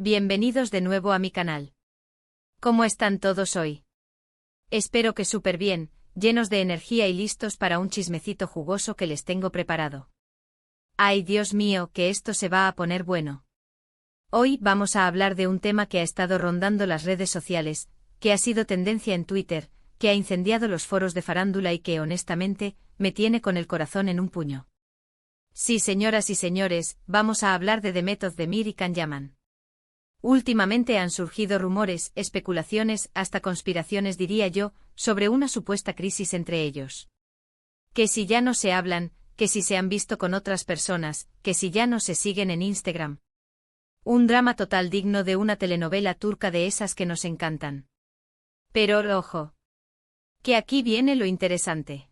Bienvenidos de nuevo a mi canal. ¿Cómo están todos hoy? Espero que súper bien, llenos de energía y listos para un chismecito jugoso que les tengo preparado. ¡Ay, Dios mío, que esto se va a poner bueno! Hoy vamos a hablar de un tema que ha estado rondando las redes sociales, que ha sido tendencia en Twitter, que ha incendiado los foros de farándula y que, honestamente, me tiene con el corazón en un puño. Sí, señoras y señores, vamos a hablar de Demet Özdemir y Can Yaman. Últimamente han surgido rumores, especulaciones, hasta conspiraciones diría yo, sobre una supuesta crisis entre ellos. Que si ya no se hablan, que si se han visto con otras personas, que si ya no se siguen en Instagram. Un drama total digno de una telenovela turca de esas que nos encantan. Pero ojo. Que aquí viene lo interesante.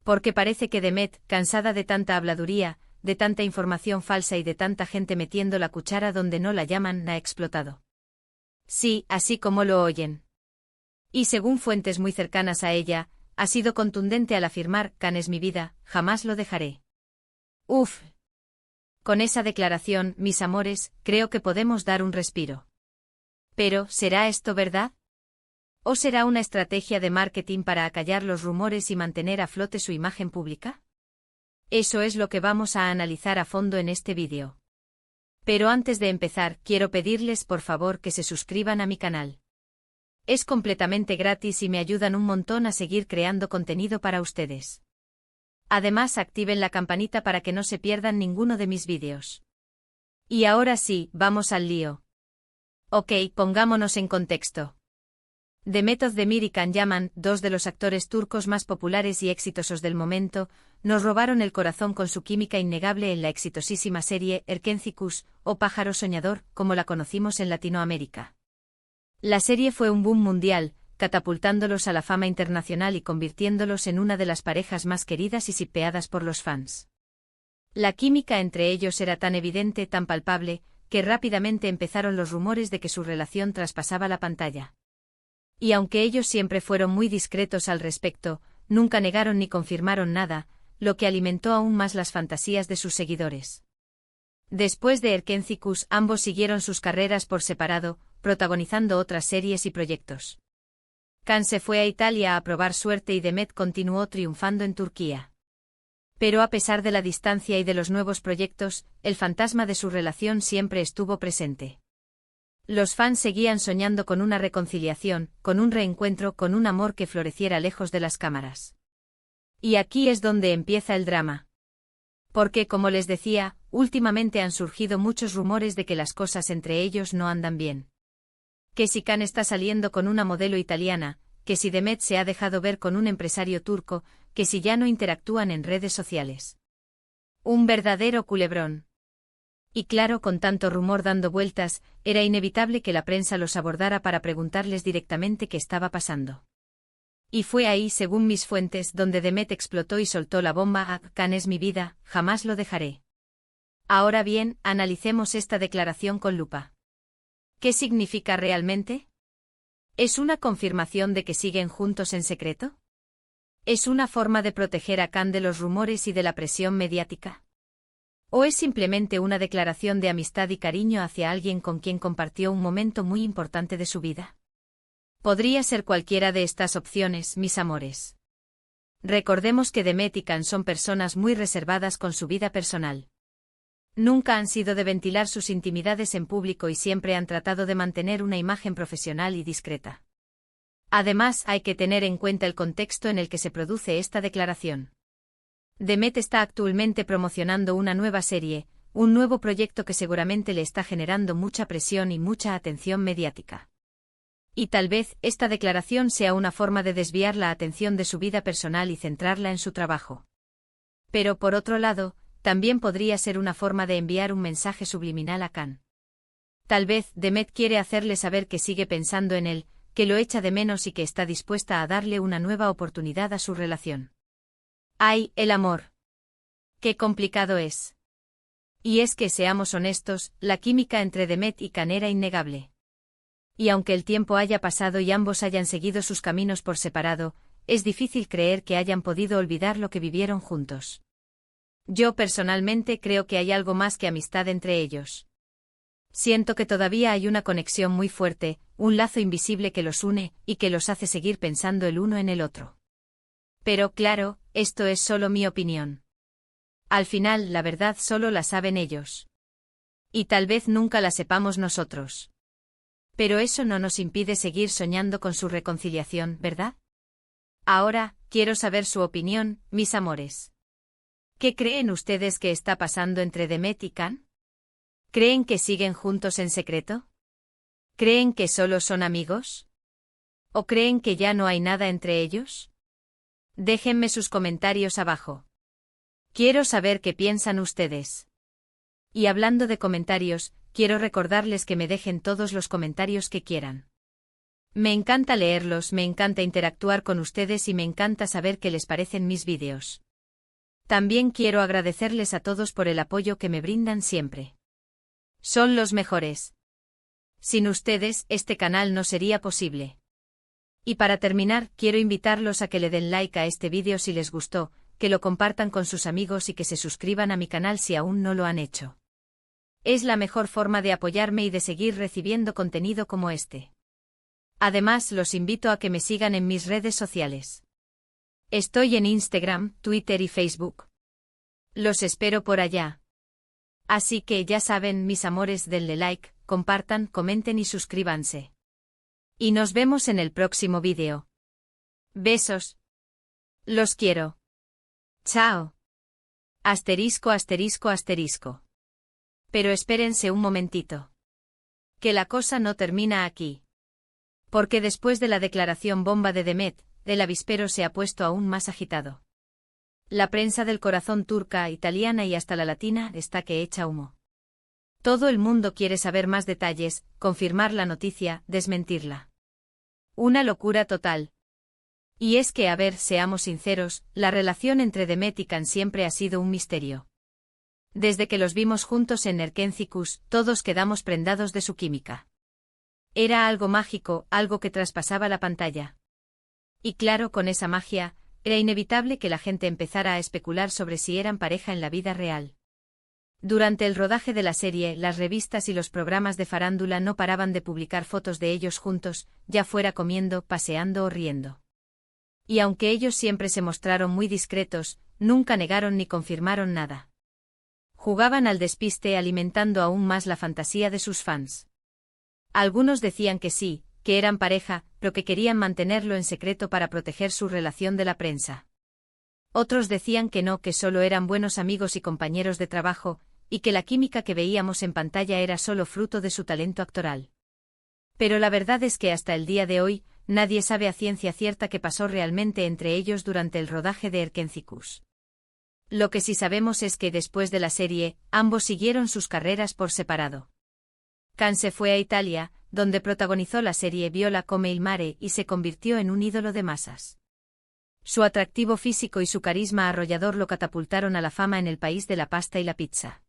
Porque parece que Demet, cansada de tanta habladuría, de tanta información falsa y de tanta gente metiendo la cuchara donde no la llaman, ha explotado. Sí, así como lo oyen. Y según fuentes muy cercanas a ella, ha sido contundente al afirmar: Can es mi vida, jamás lo dejaré. Uf. Con esa declaración, mis amores, creo que podemos dar un respiro. Pero, ¿será esto verdad? ¿O será una estrategia de marketing para acallar los rumores y mantener a flote su imagen pública? Eso es lo que vamos a analizar a fondo en este vídeo. Pero antes de empezar, quiero pedirles por favor que se suscriban a mi canal. Es completamente gratis y me ayudan un montón a seguir creando contenido para ustedes. Además, activen la campanita para que no se pierdan ninguno de mis vídeos. Y ahora sí, vamos al lío. Ok, pongámonos en contexto. Demet Özdemir y Can Yaman, dos de los actores turcos más populares y exitosos del momento, nos robaron el corazón con su química innegable en la exitosísima serie Erkenci Kuş, o Pájaro Soñador, como la conocimos en Latinoamérica. La serie fue un boom mundial, catapultándolos a la fama internacional y convirtiéndolos en una de las parejas más queridas y shippeadas por los fans. La química entre ellos era tan evidente, tan palpable, que rápidamente empezaron los rumores de que su relación traspasaba la pantalla. Y aunque ellos siempre fueron muy discretos al respecto, nunca negaron ni confirmaron nada, lo que alimentó aún más las fantasías de sus seguidores. Después de Erkenci Kuş, ambos siguieron sus carreras por separado, protagonizando otras series y proyectos. Can se fue a Italia a probar suerte y Demet continuó triunfando en Turquía. Pero a pesar de la distancia y de los nuevos proyectos, el fantasma de su relación siempre estuvo presente. Los fans seguían soñando con una reconciliación, con un reencuentro, con un amor que floreciera lejos de las cámaras. Y aquí es donde empieza el drama. Porque, como les decía, últimamente han surgido muchos rumores de que las cosas entre ellos no andan bien. Que si Can está saliendo con una modelo italiana, que si Demet se ha dejado ver con un empresario turco, que si ya no interactúan en redes sociales. Un verdadero culebrón. Y claro, con tanto rumor dando vueltas, era inevitable que la prensa los abordara para preguntarles directamente qué estaba pasando. Y fue ahí, según mis fuentes, donde Demet explotó y soltó la bomba: Can es mi vida, jamás lo dejaré. Ahora bien, analicemos esta declaración con lupa. ¿Qué significa realmente? ¿Es una confirmación de que siguen juntos en secreto? ¿Es una forma de proteger a Can de los rumores y de la presión mediática? ¿O es simplemente una declaración de amistad y cariño hacia alguien con quien compartió un momento muy importante de su vida? Podría ser cualquiera de estas opciones, mis amores. Recordemos que Demet y Can son personas muy reservadas con su vida personal. Nunca han sido de ventilar sus intimidades en público y siempre han tratado de mantener una imagen profesional y discreta. Además, hay que tener en cuenta el contexto en el que se produce esta declaración. Demet está actualmente promocionando una nueva serie, un nuevo proyecto que seguramente le está generando mucha presión y mucha atención mediática. Y tal vez esta declaración sea una forma de desviar la atención de su vida personal y centrarla en su trabajo. Pero por otro lado, también podría ser una forma de enviar un mensaje subliminal a Can. Tal vez Demet quiere hacerle saber que sigue pensando en él, que lo echa de menos y que está dispuesta a darle una nueva oportunidad a su relación. ¡Ay, el amor! ¡Qué complicado es! Y es que, seamos honestos, la química entre Demet y Can era innegable. Y aunque el tiempo haya pasado y ambos hayan seguido sus caminos por separado, es difícil creer que hayan podido olvidar lo que vivieron juntos. Yo personalmente creo que hay algo más que amistad entre ellos. Siento que todavía hay una conexión muy fuerte, un lazo invisible que los une y que los hace seguir pensando el uno en el otro. Pero claro, esto es solo mi opinión. Al final, la verdad solo la saben ellos. Y tal vez nunca la sepamos nosotros. Pero eso no nos impide seguir soñando con su reconciliación, ¿verdad? Ahora, quiero saber su opinión, mis amores. ¿Qué creen ustedes que está pasando entre Demet y Can? ¿Creen que siguen juntos en secreto? ¿Creen que solo son amigos? ¿O creen que ya no hay nada entre ellos? Déjenme sus comentarios abajo. Quiero saber qué piensan ustedes. Y hablando de comentarios, quiero recordarles que me dejen todos los comentarios que quieran. Me encanta leerlos, me encanta interactuar con ustedes y me encanta saber qué les parecen mis vídeos. También quiero agradecerles a todos por el apoyo que me brindan siempre. Son los mejores. Sin ustedes, este canal no sería posible. Y para terminar, quiero invitarlos a que le den like a este vídeo si les gustó, que lo compartan con sus amigos y que se suscriban a mi canal si aún no lo han hecho. Es la mejor forma de apoyarme y de seguir recibiendo contenido como este. Además, los invito a que me sigan en mis redes sociales. Estoy en Instagram, Twitter y Facebook. Los espero por allá. Así que ya saben, mis amores, denle like, compartan, comenten y suscríbanse. Y nos vemos en el próximo vídeo. Besos. Los quiero. Chao. Asterisco, asterisco, asterisco. Pero espérense un momentito. Que la cosa no termina aquí. Porque después de la declaración bomba de Demet, el avispero se ha puesto aún más agitado. La prensa del corazón turca, italiana y hasta la latina está que echa humo. Todo el mundo quiere saber más detalles, confirmar la noticia, desmentirla. Una locura total. Y es que, a ver, seamos sinceros, la relación entre Demet y Can siempre ha sido un misterio. Desde que los vimos juntos en Erkencikus, todos quedamos prendados de su química. Era algo mágico, algo que traspasaba la pantalla. Y claro, con esa magia, era inevitable que la gente empezara a especular sobre si eran pareja en la vida real. Durante el rodaje de la serie, las revistas y los programas de farándula no paraban de publicar fotos de ellos juntos, ya fuera comiendo, paseando o riendo. Y aunque ellos siempre se mostraron muy discretos, nunca negaron ni confirmaron nada. Jugaban al despiste, alimentando aún más la fantasía de sus fans. Algunos decían que sí, que eran pareja, pero que querían mantenerlo en secreto para proteger su relación de la prensa. Otros decían que no, que solo eran buenos amigos y compañeros de trabajo, y que la química que veíamos en pantalla era solo fruto de su talento actoral. Pero la verdad es que hasta el día de hoy, nadie sabe a ciencia cierta qué pasó realmente entre ellos durante el rodaje de Erkencikus. Lo que sí sabemos es que después de la serie, ambos siguieron sus carreras por separado. Can se fue a Italia, donde protagonizó la serie Viola come il mare y se convirtió en un ídolo de masas. Su atractivo físico y su carisma arrollador lo catapultaron a la fama en el país de la pasta y la pizza.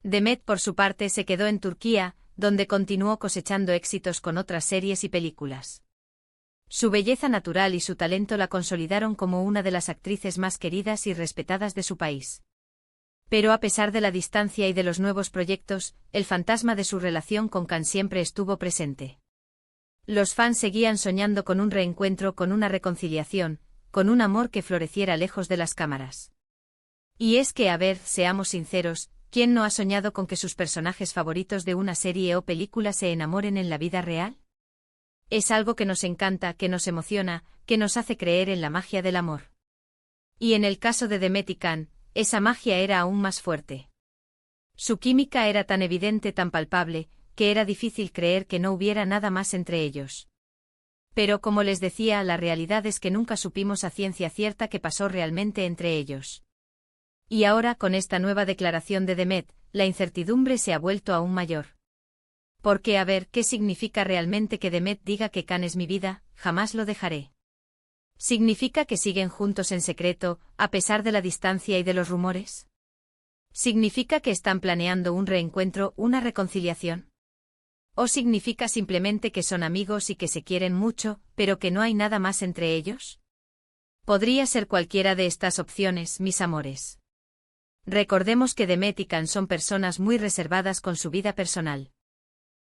Demet, por su parte, se quedó en Turquía, donde continuó cosechando éxitos con otras series y películas. Su belleza natural y su talento la consolidaron como una de las actrices más queridas y respetadas de su país. Pero a pesar de la distancia y de los nuevos proyectos, el fantasma de su relación con Can siempre estuvo presente. Los fans seguían soñando con un reencuentro, con una reconciliación, con un amor que floreciera lejos de las cámaras. Y es que, a ver, seamos sinceros, ¿quién no ha soñado con que sus personajes favoritos de una serie o película se enamoren en la vida real? Es algo que nos encanta, que nos emociona, que nos hace creer en la magia del amor. Y en el caso de Demet y Can, esa magia era aún más fuerte. Su química era tan evidente, tan palpable, que era difícil creer que no hubiera nada más entre ellos. Pero como les decía, la realidad es que nunca supimos a ciencia cierta qué pasó realmente entre ellos. Y ahora, con esta nueva declaración de Demet, la incertidumbre se ha vuelto aún mayor. Porque, a ver, ¿qué significa realmente que Demet diga que Can es mi vida, jamás lo dejaré? ¿Significa que siguen juntos en secreto, a pesar de la distancia y de los rumores? ¿Significa que están planeando un reencuentro, una reconciliación? ¿O significa simplemente que son amigos y que se quieren mucho, pero que no hay nada más entre ellos? Podría ser cualquiera de estas opciones, mis amores. Recordemos que Demet y Can son personas muy reservadas con su vida personal.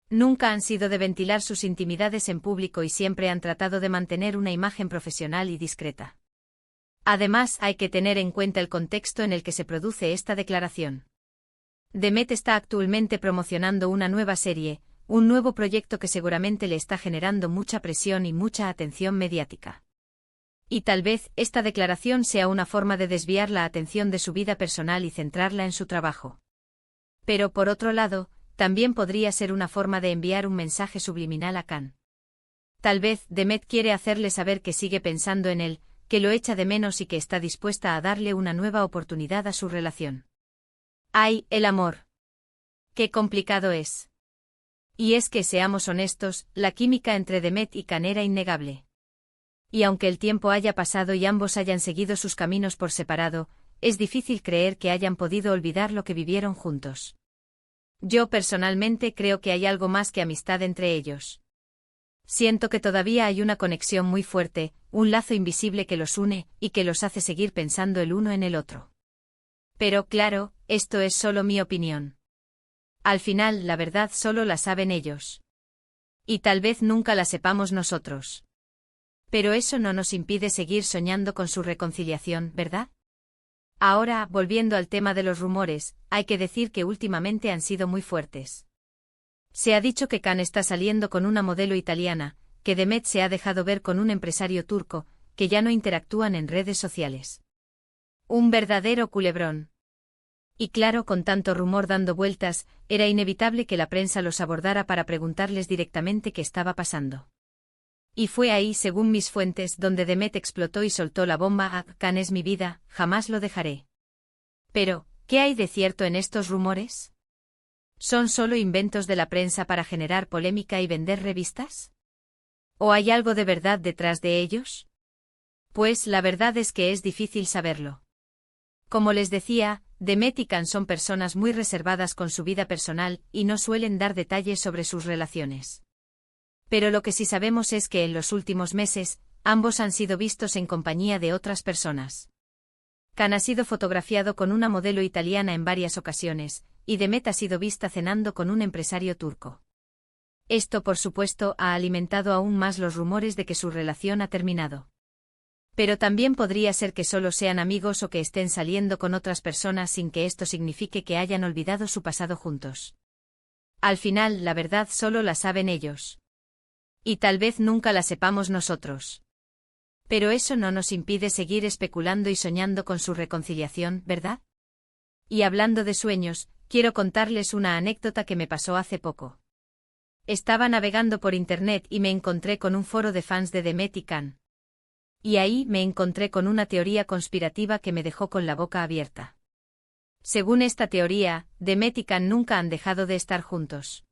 Nunca han sido de ventilar sus intimidades en público y siempre han tratado de mantener una imagen profesional y discreta. Además, hay que tener en cuenta el contexto en el que se produce esta declaración. Demet está actualmente promocionando una nueva serie, un nuevo proyecto que seguramente le está generando mucha presión y mucha atención mediática. Y tal vez esta declaración sea una forma de desviar la atención de su vida personal y centrarla en su trabajo. Pero por otro lado, también podría ser una forma de enviar un mensaje subliminal a Can. Tal vez Demet quiere hacerle saber que sigue pensando en él, que lo echa de menos y que está dispuesta a darle una nueva oportunidad a su relación. ¡Ay, el amor! ¡Qué complicado es! Y es que, seamos honestos, la química entre Demet y Can era innegable. Y aunque el tiempo haya pasado y ambos hayan seguido sus caminos por separado, es difícil creer que hayan podido olvidar lo que vivieron juntos. Yo personalmente creo que hay algo más que amistad entre ellos. Siento que todavía hay una conexión muy fuerte, un lazo invisible que los une y que los hace seguir pensando el uno en el otro. Pero claro, esto es solo mi opinión. Al final, la verdad solo la saben ellos. Y tal vez nunca la sepamos nosotros. Pero eso no nos impide seguir soñando con su reconciliación, ¿verdad? Ahora, volviendo al tema de los rumores, hay que decir que últimamente han sido muy fuertes. Se ha dicho que Can está saliendo con una modelo italiana, que Demet se ha dejado ver con un empresario turco, que ya no interactúan en redes sociales. Un verdadero culebrón. Y claro, con tanto rumor dando vueltas, era inevitable que la prensa los abordara para preguntarles directamente qué estaba pasando. Y fue ahí, según mis fuentes, donde Demet explotó y soltó la bomba: "Ah, Can es mi vida, jamás lo dejaré". Pero, ¿qué hay de cierto en estos rumores? ¿Son solo inventos de la prensa para generar polémica y vender revistas? ¿O hay algo de verdad detrás de ellos? Pues la verdad es que es difícil saberlo. Como les decía, Demet y Can son personas muy reservadas con su vida personal y no suelen dar detalles sobre sus relaciones. Pero lo que sí sabemos es que en los últimos meses, ambos han sido vistos en compañía de otras personas. Can ha sido fotografiado con una modelo italiana en varias ocasiones, y Demet ha sido vista cenando con un empresario turco. Esto, por supuesto, ha alimentado aún más los rumores de que su relación ha terminado. Pero también podría ser que solo sean amigos o que estén saliendo con otras personas sin que esto signifique que hayan olvidado su pasado juntos. Al final, la verdad solo la saben ellos. Y tal vez nunca la sepamos nosotros. Pero eso no nos impide seguir especulando y soñando con su reconciliación, ¿verdad? Y hablando de sueños, quiero contarles una anécdota que me pasó hace poco. Estaba navegando por internet y me encontré con un foro de fans de Demet y Can. Y ahí me encontré con una teoría conspirativa que me dejó con la boca abierta. Según esta teoría, Demet y Can nunca han dejado de estar juntos.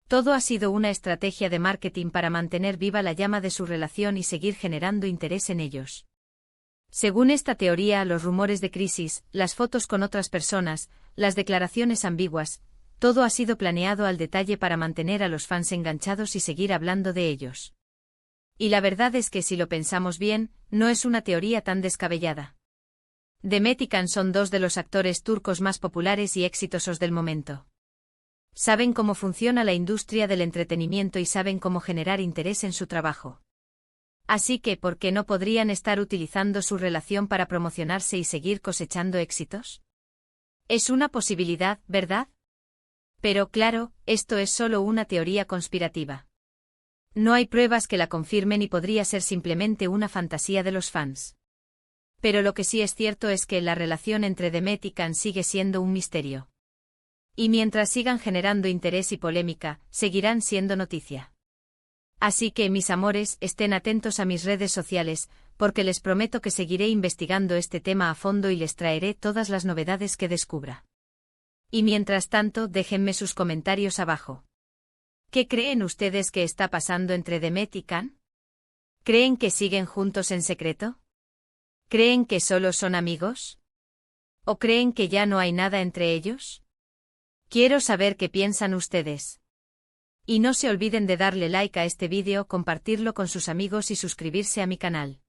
Todo ha sido una estrategia de marketing para mantener viva la llama de su relación y seguir generando interés en ellos. Según esta teoría, los rumores de crisis, las fotos con otras personas, las declaraciones ambiguas, todo ha sido planeado al detalle para mantener a los fans enganchados y seguir hablando de ellos. Y la verdad es que si lo pensamos bien, no es una teoría tan descabellada. Demet y Can son dos de los actores turcos más populares y exitosos del momento. Saben cómo funciona la industria del entretenimiento y saben cómo generar interés en su trabajo. Así que, ¿por qué no podrían estar utilizando su relación para promocionarse y seguir cosechando éxitos? Es una posibilidad, ¿verdad? Pero claro, esto es solo una teoría conspirativa. No hay pruebas que la confirmen y podría ser simplemente una fantasía de los fans. Pero lo que sí es cierto es que la relación entre Demet y Can sigue siendo un misterio. Y mientras sigan generando interés y polémica, seguirán siendo noticia. Así que, mis amores, estén atentos a mis redes sociales, porque les prometo que seguiré investigando este tema a fondo y les traeré todas las novedades que descubra. Y mientras tanto, déjenme sus comentarios abajo. ¿Qué creen ustedes que está pasando entre Demet y Can? ¿Creen que siguen juntos en secreto? ¿Creen que solo son amigos? ¿O creen que ya no hay nada entre ellos? Quiero saber qué piensan ustedes. Y no se olviden de darle like a este vídeo, compartirlo con sus amigos y suscribirse a mi canal.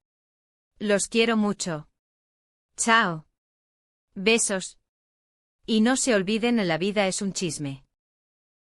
Los quiero mucho. Chao. Besos. Y no se olviden, la vida es un chisme.